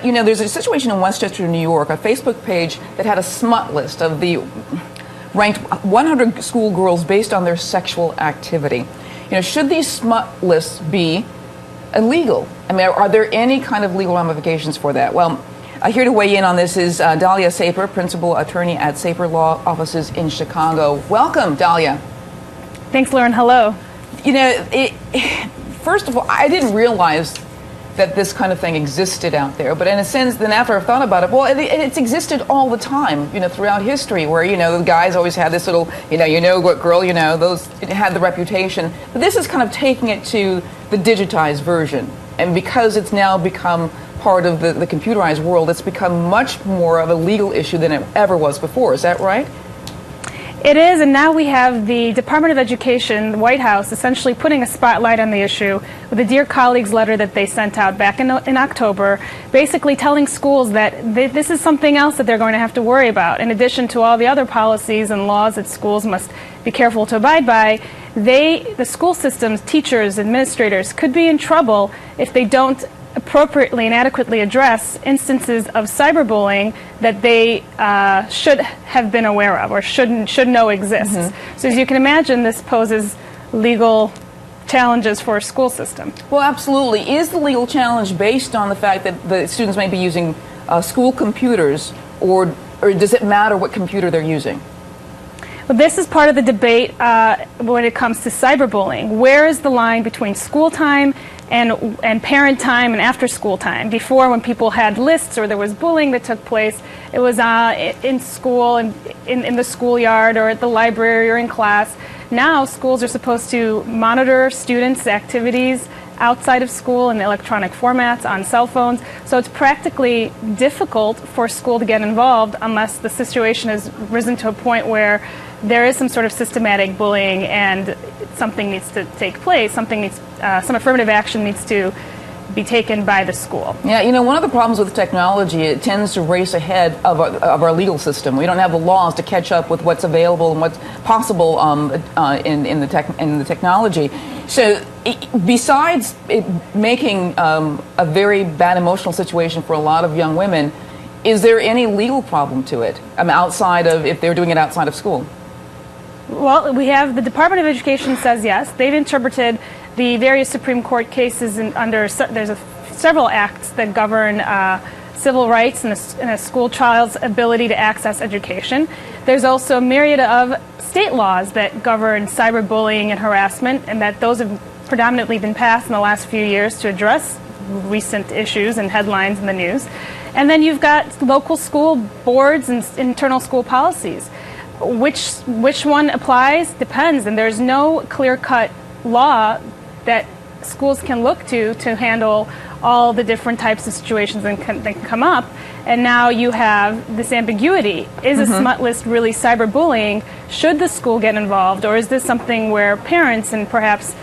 You know, there's a situation in Westchester, New York, a Facebook page that had a smut list of the ranked 100 schoolgirls based on their sexual activity. You know, should these smut lists be illegal? I mean, are there any kind of legal ramifications for that? Well, here to weigh in on this is Dahlia Saper, principal attorney at Saper Law Offices in Chicago. Welcome, Dahlia. Thanks, Lauren. Hello. You know, first of all, I didn't realize that this kind of thing existed out there. But in a sense, then after I've thought about it, well, it's existed all the time, you know, throughout history, where, you know, the guys always had this little, you know what girl, you know, those had the reputation. But this is kind of taking it to the digitized version. And because it's now become part of the computerized world, it's become much more of a legal issue than it ever was before. Is that right? It is, and now we have the Department of Education, the White House, essentially putting a spotlight on the issue with a Dear Colleagues letter that they sent out back in October, basically telling schools that this is something else that they're going to have to worry about. In addition to all the other policies and laws that schools must be careful to abide by, the school systems, teachers, administrators could be in trouble if they don't appropriately and adequately address instances of cyberbullying that they should have been aware of or should know exists. Mm-hmm. So as you can imagine, this poses legal challenges for a school system. Well, absolutely. Is the legal challenge based on the fact that the students may be using school computers, or does it matter what computer they're using? Well, this is part of the debate when it comes to cyberbullying. Where is the line between school time and parent time and after school time? Before, when people had lists or there was bullying that took place, it was in school and in the schoolyard or at the library or in class. Now schools are supposed to monitor students' activities outside of school in electronic formats on cell phones. So it's practically difficult for school to get involved unless the situation has risen to a point where there is some sort of systematic bullying and something needs to take place, some affirmative action needs to be taken by the school. Yeah, you know, one of the problems with technology, it tends to race ahead of our legal system. We don't have the laws to catch up with what's available and what's possible in the technology. So besides it making a very bad emotional situation for a lot of young women, is there any legal problem to it outside of if they're doing it outside of school? Well, we have the Department of Education says yes. They've interpreted the various Supreme Court cases there's several acts that govern civil rights and a school child's ability to access education. There's also a myriad of state laws that govern cyberbullying and harassment, and that those have predominantly been passed in the last few years to address recent issues and headlines in the news. And then you've got local school boards and internal school policies. Which one applies depends, and there's no clear-cut law that schools can look to handle all the different types of situations that can come up. And now you have this ambiguity. Is a smut list really cyberbullying? Should the school get involved, or is this something where parents and perhaps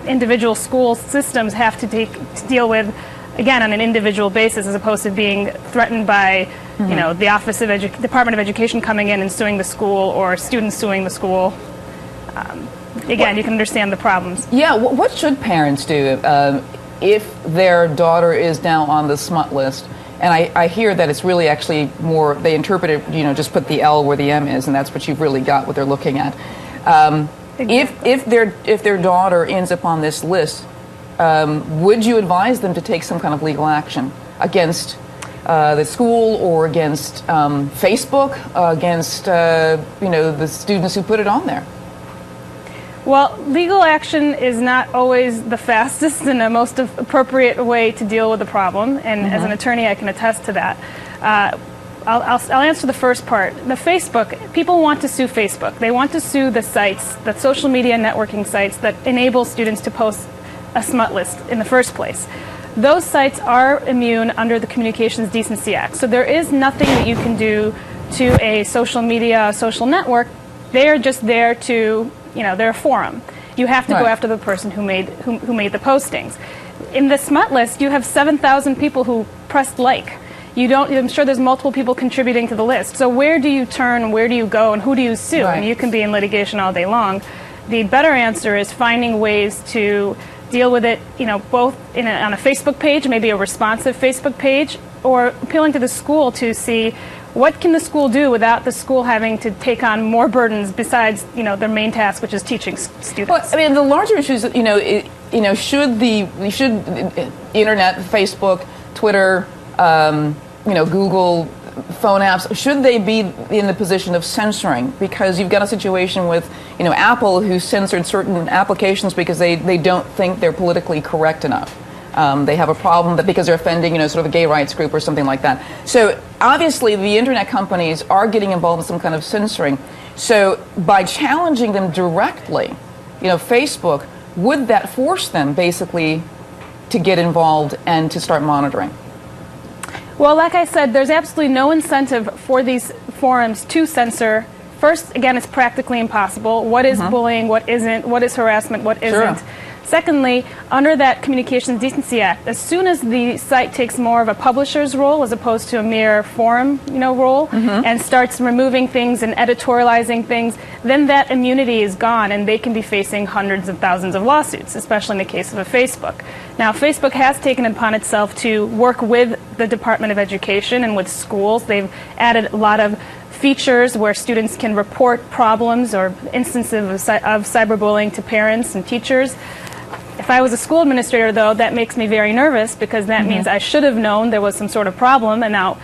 individual school systems have to deal with, again, on an individual basis, as opposed to being threatened by you know, the Office of Department of Education coming in and suing the school, or students suing the school. Again, you can understand the problems. Yeah, what should parents do if their daughter is now on the smut list? And I hear that it's really actually more, they interpret it, you know, just put the L where the M is, and that's what you've really got, what they're looking at. Exactly. If their daughter ends up on this list, would you advise them to take some kind of legal action against the school, or against Facebook, against you know, the students who put it on there? Well, legal action is not always the fastest and the most appropriate way to deal with the problem, and as an attorney I can attest to that. I'll answer the first part. The Facebook, people want to sue Facebook. They want to sue the sites, the social media networking sites that enable students to post a smut list in the first place. Those sites are immune under the Communications Decency Act. So there is nothing that you can do to a social media, social network. They are just there to, you know, they're a forum. You have to go after the person who made the postings. In the smut list, you have 7,000 people who pressed like. I'm sure there's multiple people contributing to the list. So where do you turn, where do you go, and who do you sue? And you can be in litigation all day long. The better answer is finding ways to deal with it, you know, both on a Facebook page, maybe a responsive Facebook page, or appealing to the school to see what can the school do without the school having to take on more burdens besides, their main task, which is teaching students. Well, I mean, the larger issue is, should the internet, Facebook, Twitter, Google, phone apps, should they be in the position of censoring? Because you've got a situation with, Apple, who censored certain applications because they don't think they're politically correct enough. They have a problem that because they're offending, sort of a gay rights group or something like that. So obviously the internet companies are getting involved in some kind of censoring. So by challenging them directly, Facebook, would that force them basically to get involved and to start monitoring? Well, like I said, there's absolutely no incentive for these forums to censor. First, again, it's practically impossible. What is bullying? What isn't? What is harassment? What isn't? Sure. Secondly, under that Communications Decency Act, as soon as the site takes more of a publisher's role as opposed to a mere forum, role, and starts removing things and editorializing things, then that immunity is gone, and they can be facing hundreds of thousands of lawsuits, especially in the case of a Facebook. Now, Facebook has taken it upon itself to work with the Department of Education and with schools. They've added a lot of features where students can report problems or instances of cyberbullying to parents and teachers. If I was a school administrator, though, that makes me very nervous because that means I should have known there was some sort of problem, and now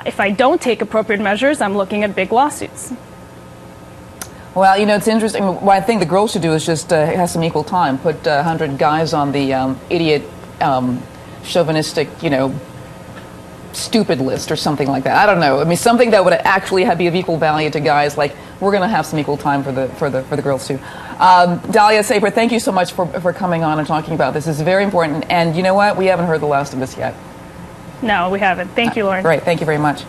if I don't take appropriate measures, I'm looking at big lawsuits. Well, it's interesting. What I think the girls should do is just have some equal time. Put 100 guys on the idiot, chauvinistic, stupid list or something like that. I don't know. I mean, something that would actually be of equal value to guys. Like, we're going to have some equal time for the girls too. Dahlia Saper, thank you so much for coming on and talking about this. This is very important. And you know what? We haven't heard the last of this yet. No, we haven't. Thank you, Lauren. Great. Thank you very much.